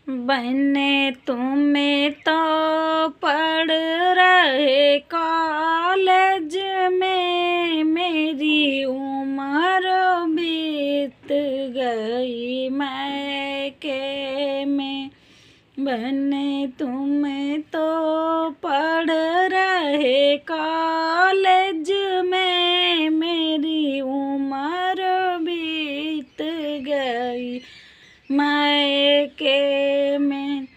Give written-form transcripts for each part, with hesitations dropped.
बहने तुम्हें तो पढ़ रहे कॉलेज में, मेरी उम्र बीत गई मैके में। बहने तुम्हें तो पढ़ रहे कॉलेज में, मेरी उम्र बीत गई मैके में।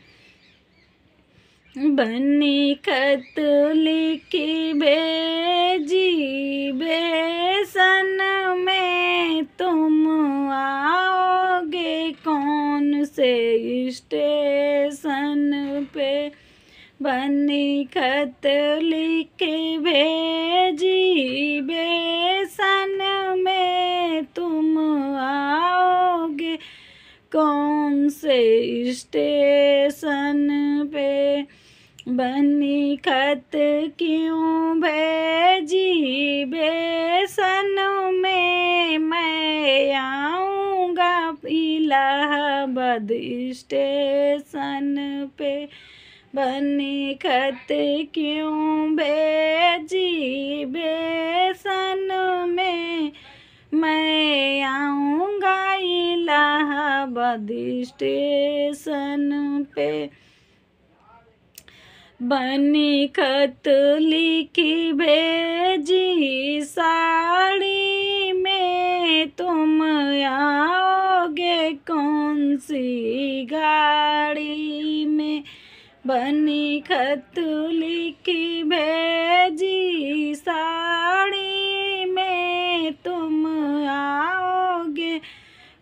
बन्नी खत लिखी भेजी बेसन में, तुम आओगे कौन से स्टेशन पे। बन्नी खत लिखी भेजी बेसन में, तुम आओगे कौन से स्टेशन पे। बन्नी खत क्यों भेजी बेसन में, मैं आऊँगा इलाहाबाद स्टेशन पे। बन्नी खत क्यों भेजी बेसन में, मैं आऊँगा इलाहाबाद स्टेशन पे। बन्नी खत लिखी भेजी साड़ी में, तुम आओगे कौन सी गाड़ी में। बन्नी खत लिखी भेजी साड़ी में, तुम आओगे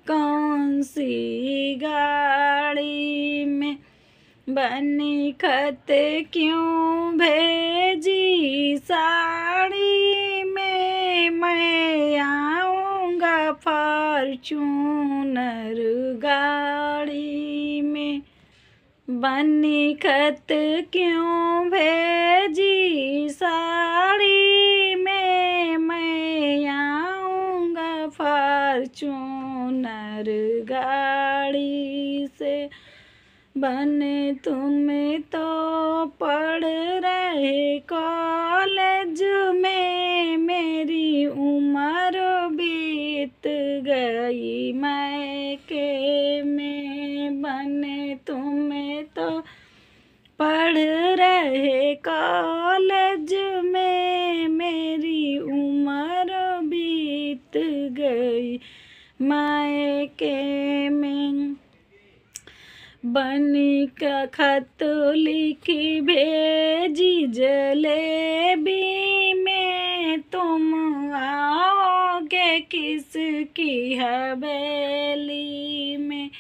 कौन सी गाड़ी में। बन्नी खत क्यों भेजी साड़ी में, मैं आऊँगा फॉर्च्यूनर गाड़ी में। बन्नी खत क्यों भेजी साड़ी में, मैं आऊँगा फॉर्च्यूनर गाड़ी से। बन्नी तुम्हें तो पढ़ रहे कॉलेज में, मेरी उम्र बीत गई मैके में। बन्नी तुम्हें तो पढ़ रहे कॉलेज में, मेरी उम्र बीत गई मैके में। बन्नी का खत लिखी भेजी जलेबी में, तुम आओगे किसकी हवेली में।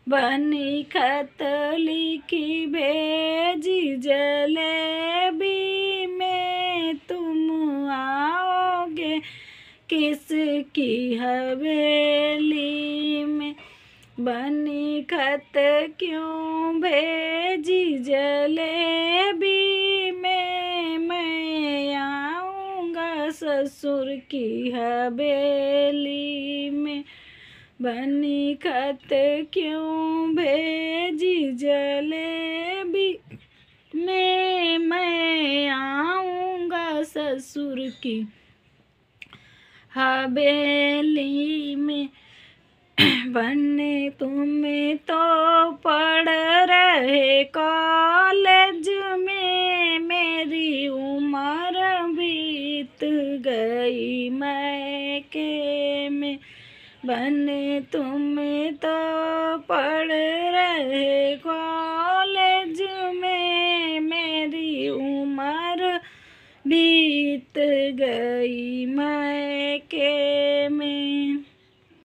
बन्नी खत लिखी भेजी जलेबी में, तुम आओगे किसकी हवेली में। बन्नी खत क्यों भेजी जलेबी में, मैं आऊँगा ससुर की हवेली में। बन्नी खत क्यों भेजी जलेबी में, मैं आऊँगा ससुर की हवेली में। बन्नी तुम्हें तो पढ़ रहे कॉलेज में, मेरी उम्र बीत गई मैके में। बन्नी तुम्हें तो पढ़ रहे कॉलेज में, मेरी उम्र बीत गई मैके में।